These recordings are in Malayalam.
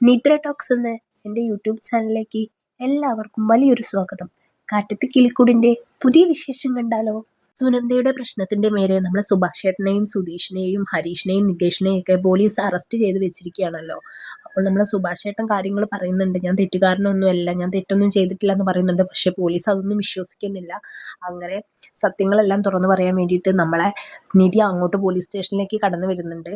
നിദ്ര ടോക്സ് എന്ന എൻ്റെ യൂട്യൂബ് ചാനലിലേക്ക് എല്ലാവർക്കും വലിയൊരു സ്വാഗതം. കാറ്റത്ത് കിളിക്കൂടിൻ്റെ പുതിയ വിശേഷം കണ്ടാലോ? സുനന്ദയുടെ പ്രശ്നത്തിന്റെ മേലെ നമ്മളെ സുഭാഷേട്ടനെയും സുധീഷിനെയും ഹരീഷിനെയും നികേഷിനെയും ഒക്കെ പോലീസ് അറസ്റ്റ് ചെയ്ത് വെച്ചിരിക്കുകയാണല്ലോ. അപ്പോൾ നമ്മളെ സുഭാഷേട്ടൻ കാര്യങ്ങൾ പറയുന്നുണ്ട്, ഞാൻ തെറ്റുകാരനൊന്നുമല്ല, ഞാൻ തെറ്റൊന്നും ചെയ്തിട്ടില്ല എന്ന് പറയുന്നുണ്ട്. പക്ഷെ പോലീസ് അതൊന്നും വിശ്വസിക്കുന്നില്ല. അങ്ങനെ സത്യങ്ങളെല്ലാം തുറന്നു പറയാൻ വേണ്ടിയിട്ട് നമ്മളെ നിധി അങ്ങോട്ട് പോലീസ് സ്റ്റേഷനിലേക്ക് കടന്നു വരുന്നുണ്ട്.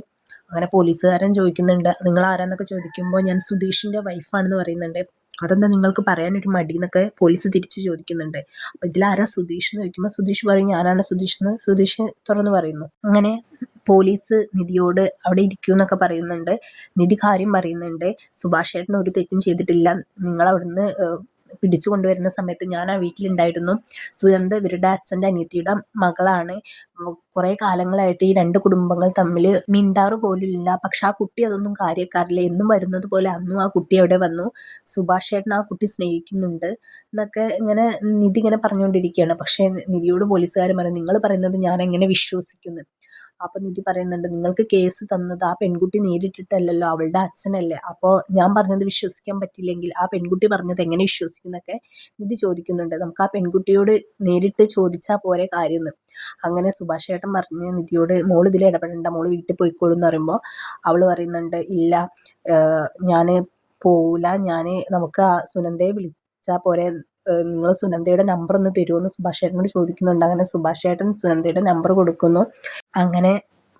അങ്ങനെ പോലീസുകാരൻ ചോദിക്കുന്നുണ്ട്, നിങ്ങൾ ആരാന്നൊക്കെ ചോദിക്കുമ്പോൾ ഞാൻ സുധീഷിന്റെ വൈഫാണെന്ന് പറയുന്നുണ്ട്. അതെന്താ നിങ്ങൾക്ക് പറയാനൊരു മടി എന്നൊക്കെ പോലീസ് തിരിച്ചു ചോദിക്കുന്നുണ്ട്. അപ്പൊ ഇതിലാരാ സുധീഷ് എന്ന് ചോദിക്കുമ്പോൾ സുധീഷ് പറയും, ഞാനാണ് സുധീഷ് എന്ന് സുധീഷ് തുറന്നു പറയുന്നു. അങ്ങനെ പോലീസ് നിധിയോട് അവിടെ ഇരിക്കൂ എന്നൊക്കെ പറയുന്നുണ്ട്. നിധി കാര്യം പറയുന്നുണ്ട്, സുഭാഷ് ചേട്ടൻ ഒരു തെറ്റും ചെയ്തിട്ടില്ല, നിങ്ങൾ അവിടുന്ന് പിടിച്ചു കൊണ്ടുവരുന്ന സമയത്ത് ഞാൻ ആ വീട്ടിലുണ്ടായിരുന്നു. സുനന്ദ ഇവരുടെ അച്ഛൻ്റെ അനിയത്തിയുടെ മകളാണ്. കുറേ കാലങ്ങളായിട്ട് ഈ രണ്ട് കുടുംബങ്ങൾ തമ്മിൽ മിണ്ടാറ് പോലും ഇല്ല. പക്ഷെ ആ കുട്ടി അതൊന്നും കാര്യക്കാരില്ല. എന്നും വരുന്നത് പോലെ അന്നും ആ കുട്ടി അവിടെ വന്നു. സുഭാഷ് ചേട്ടൻ ആ കുട്ടി സ്നേഹിക്കുന്നുണ്ട് എന്നൊക്കെ ഇങ്ങനെ നിധി ഇങ്ങനെ പറഞ്ഞുകൊണ്ടിരിക്കുകയാണ്. പക്ഷേ നിധിയോട് പോലീസുകാർ പറയും, നിങ്ങൾ പറയുന്നത് ഞാൻ എങ്ങനെ വിശ്വസിക്കുന്നു? അപ്പൊ നിധി പറയുന്നുണ്ട്, നിങ്ങൾക്ക് കേസ് തന്നത് ആ പെൺകുട്ടി നേരിട്ടിട്ടല്ലല്ലോ, അവളുടെ അച്ഛനല്ലേ. അപ്പോൾ ഞാൻ പറഞ്ഞത് വിശ്വസിക്കാൻ പറ്റില്ലെങ്കിൽ ആ പെൺകുട്ടി പറഞ്ഞത് എങ്ങനെ വിശ്വസിക്കുന്നൊക്കെ നിധി ചോദിക്കുന്നുണ്ട്. നമുക്ക് ആ പെൺകുട്ടിയോട് നേരിട്ട് ചോദിച്ചാൽ പോരെ കാര്യം. അങ്ങനെ സുഭാഷ് ചേട്ടൻ പറഞ്ഞ് നിധിയോട്, മോള് ഇതിൽ ഇടപെടേണ്ട, മോള് വീട്ടിൽ പോയിക്കോളൂ എന്ന് പറയുമ്പോൾ അവള് പറയുന്നുണ്ട്, ഇല്ല, ഞാൻ പോവില്ല, നമുക്ക് ആ സുനന്ദയെ വിളിച്ചാൽ പോരെ, നിങ്ങൾ സുനന്ദയുടെ നമ്പർ ഒന്ന് തരുമോ സുഭാഷ് ചേട്ടനോട് ചോദിക്കുന്നുണ്ട്. അങ്ങനെ സുഭാഷ് ചേട്ടൻ സുനന്ദയുടെ നമ്പർ കൊടുക്കുന്നു. അങ്ങനെ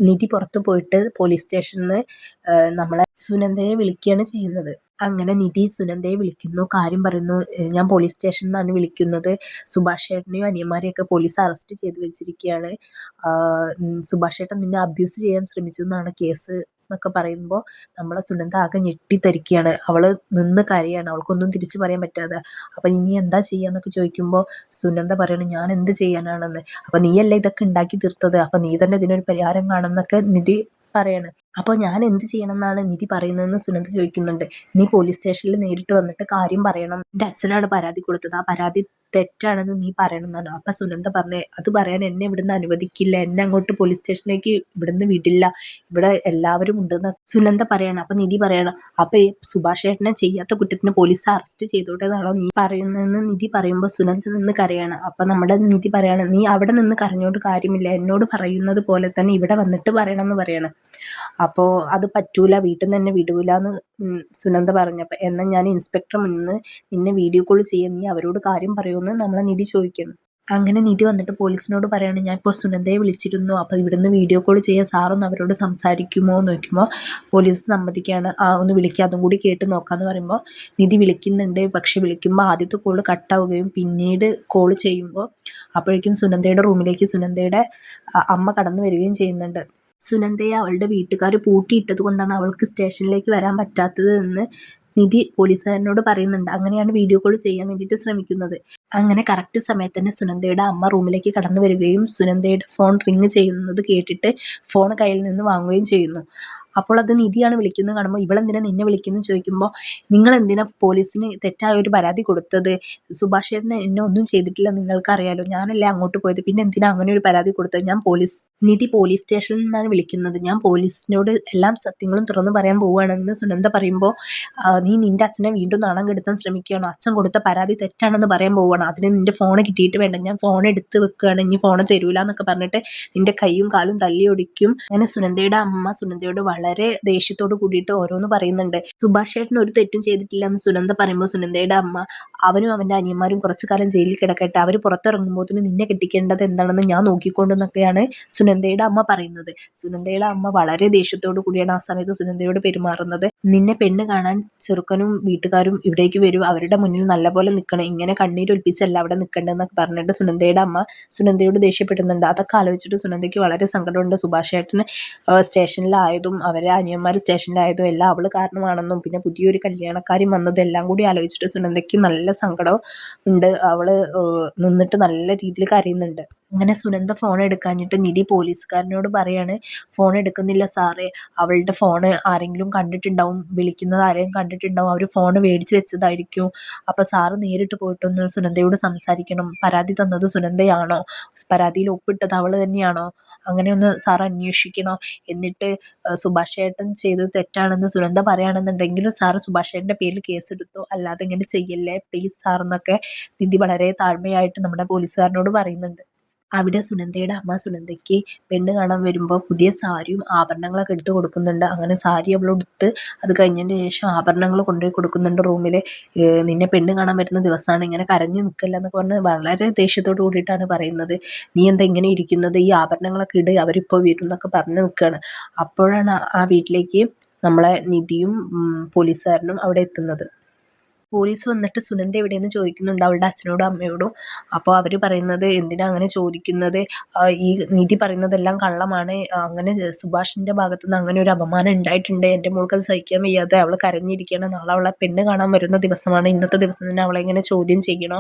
നിധി പുറത്തു പോയിട്ട് പോലീസ് സ്റ്റേഷനിൽ നിന്ന് നമ്മളെ സുനന്ദയെ വിളിക്കുകയാണ് ചെയ്യുന്നത്. അങ്ങനെ നിധി സുനന്ദയെ വിളിക്കുന്നു, കാര്യം പറയുന്നു, ഞാൻ പോലീസ് സ്റ്റേഷനിൽ നിന്നാണ് വിളിക്കുന്നത്, സുഭാഷ് ചേട്ടനെയും അനിയന്മാരെയൊക്കെ പോലീസ് അറസ്റ്റ് ചെയ്ത് വെച്ചിരിക്കുകയാണ്, സുഭാഷ് ചേട്ടൻ നിന്നെ അബ്യൂസ് ചെയ്യാൻ ശ്രമിച്ചു എന്നാണ് കേസ് എന്നൊക്കെ പറയുമ്പോൾ നമ്മളെ സുനന്ദ ആകെ ഞെട്ടിത്തരിക്കുകയാണ്. അവള് നിന്ന് കരയാണ്, അവൾക്കൊന്നും തിരിച്ചു പറയാൻ പറ്റാതെ. അപ്പം ഇനി എന്താ ചെയ്യാന്നൊക്കെ ചോദിക്കുമ്പോൾ സുനന്ദ പറയണം, ഞാൻ എന്ത് ചെയ്യാനാണെന്ന്. അപ്പം നീയല്ലേ ഇതൊക്കെ ഉണ്ടാക്കി തീർത്തത്, അപ്പം നീ തന്നെ ഇതിനൊരു പരിഹാരം കാണുന്നൊക്കെ നിധി പറയാണ്. അപ്പോൾ ഞാൻ എന്ത് ചെയ്യണം എന്നാണ് നിധി പറയുന്നതെന്ന് സുനന്ദ ചോദിക്കുന്നുണ്ട്. നീ പോലീസ് സ്റ്റേഷനിൽ നേരിട്ട് വന്നിട്ട് കാര്യം പറയണം, എൻ്റെ അച്ഛനാണ് പരാതി കൊടുത്തത്, ആ പരാതി തെറ്റാണെന്ന് നീ പറയണം എന്നാണ്. അപ്പം സുനന്ദ പറഞ്ഞേ, അത് പറയാൻ എന്നെ ഇവിടുന്ന് അനുവദിക്കില്ല, എന്നെ അങ്ങോട്ട് പോലീസ് സ്റ്റേഷനിലേക്ക് ഇവിടുന്ന് വിടില്ല, ഇവിടെ എല്ലാവരും ഉണ്ടെന്ന് സുനന്ദ പറയണം. അപ്പം നിധി പറയണം, അപ്പം ഈ സുഭാഷ് ചേട്ടനെ ചെയ്യാത്ത കുറ്റത്തിന് പോലീസ് അറസ്റ്റ് ചെയ്തോട്ടേന്നാണോ നീ പറയുന്നതെന്ന് നിധി പറയുമ്പോൾ സുനന്ദ നിന്ന് കരയാണ്. അപ്പം നമ്മുടെ നിധി പറയാണ്, നീ അവിടെ നിന്ന് കരഞ്ഞോണ്ട് കാര്യമില്ല, എന്നോട് പറയുന്നത് പോലെ തന്നെ ഇവിടെ വന്നിട്ട് പറയണം എന്ന് പറയണം. അപ്പോൾ അത് പറ്റൂല, വീട്ടിൽ നിന്ന് തന്നെ വിടൂല എന്ന് സുനന്ദ പറഞ്ഞപ്പോൾ, എന്നാൽ ഞാൻ ഇൻസ്പെക്ടർ മുന്നിൽ നിന്നെ വീഡിയോ കോൾ ചെയ്യാൻ, നീ അവരോട് കാര്യം പറയുമെന്ന് നമ്മളെ നിധി ചോദിക്കണം. അങ്ങനെ നിധി വന്നിട്ട് പോലീസിനോട് പറയാണ്, ഞാൻ ഇപ്പോൾ സുനന്ദയെ വിളിച്ചിരുന്നു, അപ്പോൾ ഇവിടുന്ന് വീഡിയോ കോൾ ചെയ്യാൻ സാറൊന്ന് അവരോട് സംസാരിക്കുമോ എന്ന് നോക്കുമ്പോൾ പോലീസ് സമ്മതിക്കുകയാണ്. ഒന്ന് വിളിക്കുക, അതും കൂടി കേട്ട് നോക്കാമെന്ന് പറയുമ്പോൾ നിധി വിളിക്കുന്നുണ്ട്. പക്ഷെ വിളിക്കുമ്പോൾ ആദ്യത്തെ കോൾ കട്ടാവുകയും പിന്നീട് കോൾ ചെയ്യുമ്പോൾ അപ്പോഴേക്കും സുനന്ദയുടെ റൂമിലേക്ക് സുനന്ദയുടെ അമ്മ കടന്നു വരികയും ചെയ്യുന്നുണ്ട്. സുനന്ദയെ അവളുടെ വീട്ടുകാർ പൂട്ടിയിട്ടത് കൊണ്ടാണ് അവൾക്ക് സ്റ്റേഷനിലേക്ക് വരാൻ പറ്റാത്തത് എന്ന് നിധി പോലീസുകാരനോട് പറയുന്നുണ്ട്. അങ്ങനെയാണ് വീഡിയോ കോൾ ചെയ്യാൻ വേണ്ടിയിട്ട് ശ്രമിക്കുന്നത്. അങ്ങനെ കറക്റ്റ് സമയത്ത് തന്നെ സുനന്ദയുടെ അമ്മ റൂമിലേക്ക് കടന്നു വരികയും സുനന്ദയുടെ ഫോൺ റിങ് ചെയ്യുന്നത് കേട്ടിട്ട് ഫോൺ കയ്യിൽ നിന്ന് വാങ്ങുകയും ചെയ്യുന്നു. അപ്പോൾ അത് നിധിയാണ് വിളിക്കുന്നത് കാണുമ്പോൾ, ഇവളെന്തിനാ നിന്നെ വിളിക്കുന്നു ചോദിക്കുമ്പോൾ, നിങ്ങൾ എന്തിനാ പോലീസിന് തെറ്റായ ഒരു പരാതി കൊടുത്തത്, സുഭാഷ് ചേട്ടന് എന്നെ ഒന്നും ചെയ്തിട്ടില്ല, നിങ്ങൾക്കറിയാലോ, ഞാനല്ലേ അങ്ങോട്ട് പോയത്, പിന്നെ എന്തിനാ അങ്ങനെ ഒരു പരാതി കൊടുത്തത്, നിധി പോലീസ് സ്റ്റേഷനിൽ നിന്നാണ് വിളിക്കുന്നത്, ഞാൻ പോലീസിനോട് എല്ലാ സത്യങ്ങളും തുറന്നു പറയാൻ പോവുകയാണെന്ന് സുനന്ദ പറയുമ്പോൾ, നീ നിന്റെ അച്ഛനെ വീണ്ടും നാണം കെടുത്താൻ ശ്രമിക്കുകയാണോ, അച്ഛൻ കൊടുത്ത പരാതി തെറ്റാണെന്ന് പറയാൻ പോവുകയാണ്, അതിന് നിന്റെ ഫോൺ കിട്ടിയിട്ട് വേണ്ട, ഞാൻ ഫോൺ എടുത്ത് വെക്കുകയാണ്, ഇനി ഫോൺ തരൂല എന്നൊക്കെ പറഞ്ഞിട്ട് നിന്റെ കൈയും കാലും തല്ലി ഒടിക്കും. അങ്ങനെ സുനന്ദയുടെ അമ്മ സുനന്ദയോട് വളരെ ദേഷ്യത്തോട് കൂടിയിട്ട് ഓരോന്ന് പറയുന്നുണ്ട്. സുഭാഷ് ചേട്ടൻ ഒരു തെറ്റും ചെയ്തിട്ടില്ല എന്ന് സുനന്ദ പറയുമ്പോൾ സുനന്ദയുടെ അമ്മ, അവനും അവൻ്റെ അനിയന്മാരും കുറച്ചു കാലം ജയിലിൽ കിടക്കട്ടെ, അവർ പുറത്തിറങ്ങുമ്പോഴത്തേന് നിന്നെ കെട്ടിക്കേണ്ടത് എന്താണെന്ന് ഞാൻ നോക്കിക്കൊണ്ടെന്നൊക്കെയാണ് സുനന്ദയുടെ അമ്മ പറയുന്നത്. സുനന്ദയുടെ അമ്മ വളരെ ദേഷ്യത്തോടു കൂടിയാണ് ആ സമയത്ത് സുനന്ദയോട് പെരുമാറുന്നത്. നിന്നെ പെണ്ണ് കാണാൻ ചെറുക്കനും വീട്ടുകാരും ഇവിടേക്ക് വരും, അവരുടെ മുന്നിൽ നല്ലപോലെ നിൽക്കണം, ഇങ്ങനെ കണ്ണീരൊലിപ്പിച്ചല്ല അവിടെ നിൽക്കേണ്ടതെന്നൊക്കെ പറഞ്ഞിട്ട് സുനന്ദയുടെ അമ്മ സുനന്ദയോട് ദേഷ്യപ്പെടുന്നുണ്ട്. അതൊക്കെ ആലോചിച്ചിട്ട് സുനന്ദയ്ക്ക് വളരെ സങ്കടമുണ്ട്. സുഭാഷ് ചേട്ടന് സ്റ്റേഷനിലായതും അവരെ അനിയന്മാർ സ്റ്റേഷനിലായതും എല്ലാം അവൾ കാരണമാണെന്നും പിന്നെ പുതിയൊരു കല്യാണക്കാരും വന്നതും എല്ലാം കൂടി ആലോചിച്ചിട്ട് സുനന്ദയ്ക്ക് നല്ല സങ്കടം ഉണ്ട്. അവൾ നിന്നിട്ട് നല്ല രീതിയിൽ കരയുന്നുണ്ട്. അങ്ങനെ സുനന്ദ ഫോൺ എടുക്കാഞ്ഞിട്ട് നിധി പോലീസുകാരനോട് പറയാണ്, ഫോൺ എടുക്കുന്നില്ല സാറേ, അവളുടെ ഫോണ് ആരെങ്കിലും കണ്ടിട്ടുണ്ടാവും, വിളിക്കുന്നത് ആരെങ്കിലും കണ്ടിട്ടുണ്ടാവും, അവർ ഫോൺ മേടിച്ച് വെച്ചതായിരിക്കും, അപ്പോൾ സാറ് നേരിട്ട് പോയിട്ടൊന്ന് സുനന്ദയോട് സംസാരിക്കണം, പരാതി തന്നത് സുനന്ദയാണോ, പരാതിയിൽ ഒപ്പിട്ടത് അവൾ തന്നെയാണോ, അങ്ങനെ ഒന്ന് സാർ അന്വേഷിക്കണോ? എന്നിട്ട് സുഭാഷ് ഏട്ടൻ ചെയ്തത് തെറ്റാണെന്ന് സുനന്ദ പറയുകയാണെന്നുണ്ടെങ്കിൽ സാറ് സുഭാഷ് ഏട്ടൻ്റെ പേരിൽ കേസെടുത്തോ, അല്ലാതെ ഇങ്ങനെ ചെയ്യല്ലേ പ്ലീസ് സാർ എന്നൊക്കെ നിധി വളരെ താഴ്മയായിട്ട് നമ്മുടെ പോലീസുകാരനോട് പറയുന്നുണ്ട്. അവിടെ സുനന്ദയുടെ അമ്മ സുനന്ദയ്ക്ക് പെണ്ണ് കാണാൻ വരുമ്പോൾ പുതിയ സാരിയും ആഭരണങ്ങളൊക്കെ എടുത്ത് കൊടുക്കുന്നുണ്ട്. അങ്ങനെ സാരി അവളെടുത്ത് അത് കഴിഞ്ഞതിന് ശേഷം ആഭരണങ്ങൾ കൊണ്ടുപോയി കൊടുക്കുന്നുണ്ട് റൂമിൽ. നിന്നെ പെണ്ണ് കാണാൻ വരുന്ന ദിവസമാണ്, ഇങ്ങനെ കരഞ്ഞു നിൽക്കല്ല എന്നൊക്കെ പറഞ്ഞ് വളരെ ദേഷ്യത്തോട് കൂടിയിട്ടാണ് പറയുന്നത്. നീ എന്താ ഇങ്ങനെ ഇരിക്കുന്നത്, ഈ ആഭരണങ്ങളൊക്കെ ഇട്, അവരിപ്പോൾ വരും എന്നൊക്കെ പറഞ്ഞ് നിൽക്കുകയാണ്. അപ്പോഴാണ് ആ വീട്ടിലേക്ക് നമ്മളെ നിധിയും പോലീസുകാരനും അവിടെ എത്തുന്നത്. പോലീസ് വന്നിട്ട് സുനന്ദ എവിടെയെന്ന് ചോദിക്കുന്നുണ്ട് അവളുടെ അച്ഛനോടും അമ്മയോടും. അപ്പോൾ അവർ പറയുന്നത് എന്തിനാ അങ്ങനെ ചോദിക്കുന്നത്, ഈ നിധി പറയുന്നതെല്ലാം കള്ളമാണ്, അങ്ങനെ സുഭാഷിൻ്റെ ഭാഗത്തുനിന്ന് അങ്ങനെ ഒരു അപമാനം ഉണ്ടായിട്ടുണ്ട്, എൻ്റെ മോൾക്ക് അത് സഹിക്കാൻ വയ്യാതെ അവൾ കരഞ്ഞിരിക്കുകയാണ്, നാളെ അവളെ പെണ്ണ് കാണാൻ വരുന്ന ദിവസമാണ്, ഇന്നത്തെ ദിവസം തന്നെ അവളെ ഇങ്ങനെ ചോദ്യം ചെയ്യണോ,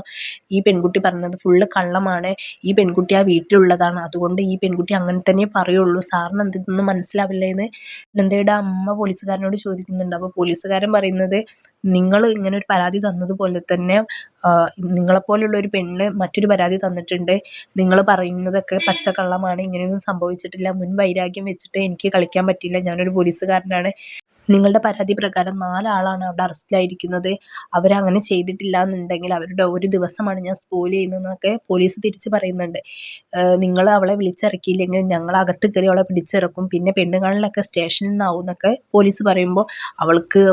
ഈ പെൺകുട്ടി പറഞ്ഞത് ഫുള്ള് കള്ളമാണ്, ഈ പെൺകുട്ടി ആ വീട്ടിലുള്ളതാണ്, അതുകൊണ്ട് ഈ പെൺകുട്ടി അങ്ങനെ തന്നെ പറയുള്ളൂ, സാറിന് എന്തൊന്നും മനസ്സിലാവില്ലേ എന്ന് നന്ദയുടെ അമ്മ പോലീസുകാരനോട് ചോദിക്കുന്നുണ്ട്. അപ്പോൾ പോലീസുകാരൻ പറയുന്നത് നിങ്ങൾ ഇങ്ങനെ ഒരു പരാതി തന്നതുപോലെ തന്നെ നിങ്ങളെപ്പോലുള്ള ഒരു പെണ്ണ് മറ്റൊരു പരാതി തന്നിട്ടുണ്ട്, നിങ്ങൾ പറയുന്നതൊക്കെ പച്ചക്കള്ളമാണ്, ഇങ്ങനെയൊന്നും സംഭവിച്ചിട്ടില്ല, മുൻ വൈരാഗ്യം വെച്ചിട്ട് എനിക്ക് കളിക്കാൻ പറ്റില്ല, ഞാനൊരു പോലീസുകാരനാണ്, നിങ്ങളുടെ പരാതി പ്രകാരം 4 ആളാണ് അവിടെ അറസ്റ്റിലായിരിക്കുന്നത്, അവരങ്ങനെ ചെയ്തിട്ടില്ല എന്നുണ്ടെങ്കിൽ അവരുടെ ഒരു ദിവസമാണ് ഞാൻ സ്പോയിൽ ചെയ്യുന്നതെന്നൊക്കെ പോലീസ് തിരിച്ച് പറയുന്നുണ്ട്. നിങ്ങൾ അവളെ വിളിച്ചിറക്കിയില്ലെങ്കിൽ ഞങ്ങൾ അകത്ത് കയറി അവളെ പിടിച്ചിറക്കും, പിന്നെ പെണ്ണ് കാണലൊക്കെ സ്റ്റേഷനിൽ നിന്നാവും എന്നൊക്കെ പോലീസ് പറയുമ്പോൾ അവൾക്ക്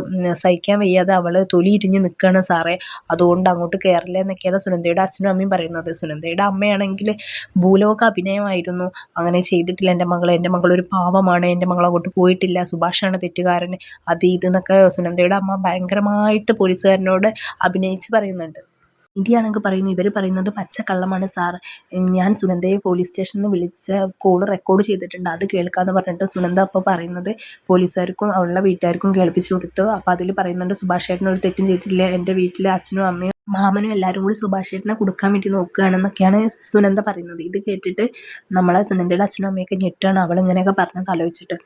സഹിക്കാൻ വയ്യാതെ അവൾ തൊലി ഇരിഞ്ഞ് നിൽക്കുകയാണ് സാറേ, അതുകൊണ്ട് അങ്ങോട്ട് കയറില്ല എന്നൊക്കെയാണ് സുനന്ദയുടെ അച്ഛനും അമ്മയും പറയുന്നത്. സുനന്ദയുടെ അമ്മയാണെങ്കിൽ ഭൂലോക അഭിനയമായിരുന്നു, അങ്ങനെ ചെയ്തിട്ടില്ല എൻ്റെ മകൾ ഒരു പാവമാണ്, എൻ്റെ മകൾ അങ്ങോട്ട് പോയിട്ടില്ല, സുഭാഷാണ് തെറ്റുകാരൻ, അത് ഇതെന്നൊക്കെ സുനന്ദയുടെ അമ്മ ഭയങ്കരമായിട്ട് പോലീസുകാരനോട് അഭിനയിച്ച് പറയുന്നുണ്ട്. നിധിയാണെങ്കിൽ പറയുന്നു ഇവർ പറയുന്നത് പച്ചക്കള്ളമാണ് സാർ, ഞാൻ സുനന്ദയെ പോലീസ് സ്റ്റേഷനിൽ നിന്ന് വിളിച്ച കോൾ റെക്കോർഡ് ചെയ്തിട്ടുണ്ട്, അത് കേൾക്കാമെന്ന് പറഞ്ഞിട്ട് സുനന്ദ അപ്പോൾ പറയുന്നത് പോലീസുകാർക്കും അവളുടെ വീട്ടുകാർക്കും കേൾപ്പിച്ചു കൊടുത്തു. അപ്പോൾ അതിൽ പറയുന്നുണ്ട് സുഭാഷ് ചേട്ടൻ ഒരു തെറ്റും ചെയ്തിട്ടില്ല, എൻ്റെ വീട്ടിലെ അച്ഛനും അമ്മയും മാമനും എല്ലാവരും കൂടി സുഭാഷ് ചേട്ടനെ കൊടുക്കാൻ വേണ്ടി നോക്കുകയാണെന്നൊക്കെയാണ് സുനന്ദ പറയുന്നത്. ഇത് കേട്ടിട്ട് നമ്മളെ സുനന്ദയുടെ അച്ഛനും അമ്മയൊക്കെ ഞെട്ടാണ്, അവൾ ഇങ്ങനെയൊക്കെ പറഞ്ഞത് ആലോചിച്ചിട്ട്.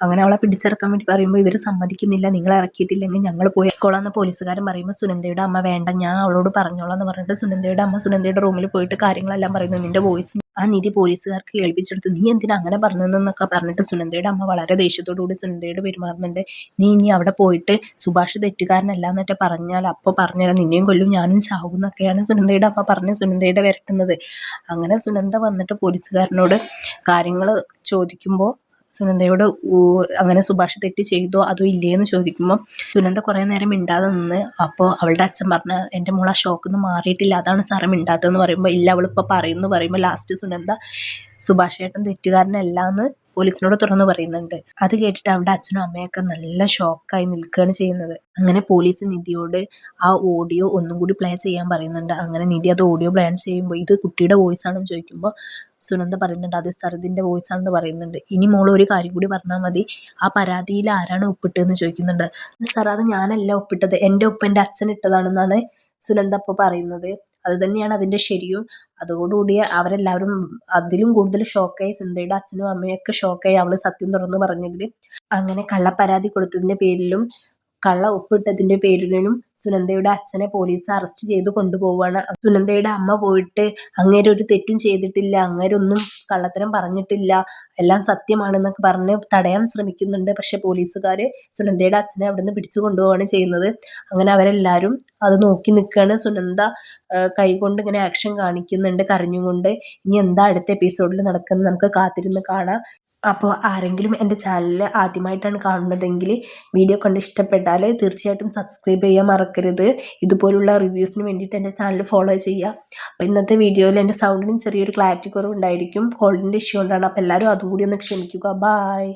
അങ്ങനെ അവളെ പിടിച്ചിറക്കാൻ വേണ്ടി പറയുമ്പോൾ ഇവർ സമ്മതിക്കുന്നില്ല, നിങ്ങൾ ഇറക്കിയിട്ടില്ലെങ്കിൽ ഞങ്ങൾ പോയി ഇറക്കോളാന്ന് പോലീസുകാരൻ പറയുമ്പോൾ സുനന്ദയുടെ അമ്മ വേണ്ട, ഞാൻ അവളോട് പറഞ്ഞോളാം എന്ന് പറഞ്ഞിട്ട് സുനന്ദയുടെ അമ്മ സുനന്ദയുടെ റൂമിൽ പോയിട്ട് കാര്യങ്ങളെല്ലാം പറയുന്നു. നിന്റെ വോയിസ് ആ നിധി പോലീസുകാർക്ക് കേൾപ്പിച്ചെടുത്തു, നീ എന്തിനാ അങ്ങനെ പറഞ്ഞതെന്നൊക്കെ പറഞ്ഞിട്ട് സുനന്ദയുടെ അമ്മ വളരെ ദേഷ്യത്തോടു കൂടി സുനന്ദയോട് പെരുമാറുന്നുണ്ട്. നീ ഇനി അവിടെ പോയിട്ട് സുഭാഷ് തെറ്റുകാരനല്ല എന്നിട്ട് പറഞ്ഞാൽ അപ്പോൾ പറഞ്ഞുതരാം, നിന്നെയും കൊല്ലും ഞാനും ചാവും എന്നൊക്കെയാണ് സുനന്ദയുടെ അമ്മ പറഞ്ഞ് സുനന്ദയുടെ വരട്ടുന്നത്. അങ്ങനെ സുനന്ദ വന്നിട്ട് പോലീസുകാരനോട് കാര്യങ്ങൾ ചോദിക്കുമ്പോൾ സുനന്ദയോട് അങ്ങനെ സുഭാഷ് തെറ്റ് ചെയ്തോ അതോ ഇല്ലേന്ന് ചോദിക്കുമ്പോൾ സുനന്ദ കുറേ നേരം മിണ്ടാതെ നിന്ന്. അപ്പോൾ അവളുടെ അച്ഛൻ പറഞ്ഞ എൻ്റെ മോൾ ആ ഷോക്കൊന്നും മാറിയിട്ടില്ല, അതാണ് സാറ് മിണ്ടാത്തതെന്ന് പറയുമ്പോൾ ഇല്ല അവളിപ്പോൾ പറയുമെന്ന് പറയുമ്പോൾ ലാസ്റ്റ് സുനന്ദ സുഭാഷ് ഏട്ടൻ തെറ്റുകാരനല്ല എന്ന് പോലീസിനോട് തുറന്നു പറയുന്നുണ്ട്. അത് കേട്ടിട്ട് അവളുടെ അച്ഛനും അമ്മയൊക്കെ നല്ല ഷോക്കായി നിൽക്കുകയാണ് ചെയ്യുന്നത്. അങ്ങനെ പോലീസ് നിധിയോട് ആ ഓഡിയോ ഒന്നും കൂടി പ്ലേ ചെയ്യാൻ പറയുന്നുണ്ട്. അങ്ങനെ നിധി അത് ഓഡിയോ പ്ലേ ചെയ്യുമ്പോൾ ഇത് കുട്ടിയുടെ വോയിസ് ആണെന്ന് ചോദിക്കുമ്പോൾ സുനന്ദ പറയുന്നുണ്ട് അത് സാർ ഇതിൻ്റെ വോയിസ് ആണെന്ന് പറയുന്നുണ്ട്. ഇനി മോൾ ഒരു കാര്യം കൂടി പറഞ്ഞാൽ മതി, ആ പരാതിയിൽ ആരാണ് ഒപ്പിട്ടതെന്ന് ചോദിക്കുന്നുണ്ട്. സാർ അത് ഞാനല്ല ഒപ്പിട്ടത്, എൻ്റെ ഒപ്പ് എൻ്റെ അച്ഛൻ ഇട്ടതാണെന്നാണ് സുനന്ദ അപ്പോൾ പറയുന്നത്. അത് തന്നെയാണ് അതിൻ്റെ ശരിയും. അതോടുകൂടി അവരെല്ലാവരും അതിലും കൂടുതൽ ഷോക്കായി, സുനന്ദയുടെ അച്ഛനും അമ്മയൊക്കെ ഷോക്കായി അവൾ സത്യം തുറന്നു പറഞ്ഞതിൽ. അങ്ങനെ കള്ളപ്പരാതി കൊടുത്തതിൻ്റെ പേരിലും കള്ള ഒപ്പിട്ടതിൻ്റെ പേരിലും സുനന്ദയുടെ അച്ഛനെ പോലീസ് അറസ്റ്റ് ചെയ്ത് കൊണ്ടുപോവുകയാണ്. സുനന്ദയുടെ അമ്മ പോയിട്ട് അങ്ങേര് ഒരു തെറ്റും ചെയ്തിട്ടില്ല, അങ്ങേരൊന്നും കള്ളത്തരം പറഞ്ഞിട്ടില്ല, എല്ലാം സത്യമാണെന്നൊക്കെ പറഞ്ഞ് തടയാൻ ശ്രമിക്കുന്നുണ്ട്. പക്ഷെ പോലീസുകാർ സുനന്ദയുടെ അച്ഛനെ അവിടെ നിന്ന് പിടിച്ചു കൊണ്ടുപോവുകയാണ് ചെയ്യുന്നത്. അങ്ങനെ അവരെല്ലാവരും അത് നോക്കി നിൽക്കുകയാണ്. സുനന്ദ കൈകൊണ്ട് ഇങ്ങനെ ആക്ഷൻ കാണിക്കുന്നുണ്ട് കരഞ്ഞുകൊണ്ട്. ഇനി എന്താ അടുത്ത എപ്പിസോഡിൽ നടക്കുന്നത് നമുക്ക് കാത്തിരുന്ന് കാണാം. അപ്പോൾ ആരെങ്കിലും എൻ്റെ ചാനൽ ആദ്യമായിട്ടാണ് കാണുന്നതെങ്കിൽ വീഡിയോ കണ്ട് ഇഷ്ടപ്പെട്ടാൽ തീർച്ചയായിട്ടും സബ്സ്ക്രൈബ് ചെയ്യാൻ മറക്കരുത്. ഇതുപോലുള്ള റിവ്യൂസിന് വേണ്ടിയിട്ട് എൻ്റെ ചാനൽ ഫോളോ ചെയ്യുക. അപ്പോൾ ഇന്നത്തെ വീഡിയോയിൽ എൻ്റെ സൗണ്ടിന് ചെറിയൊരു ക്ലാരിറ്റി കുറവുണ്ടായിരിക്കും, കോൾഡിൻ്റെ ഇഷ്യൂ കൊണ്ടാണ്. അപ്പോൾ എല്ലാവരും അതും കൂടി ഒന്ന് ക്ഷമിക്കുക. ബായ്.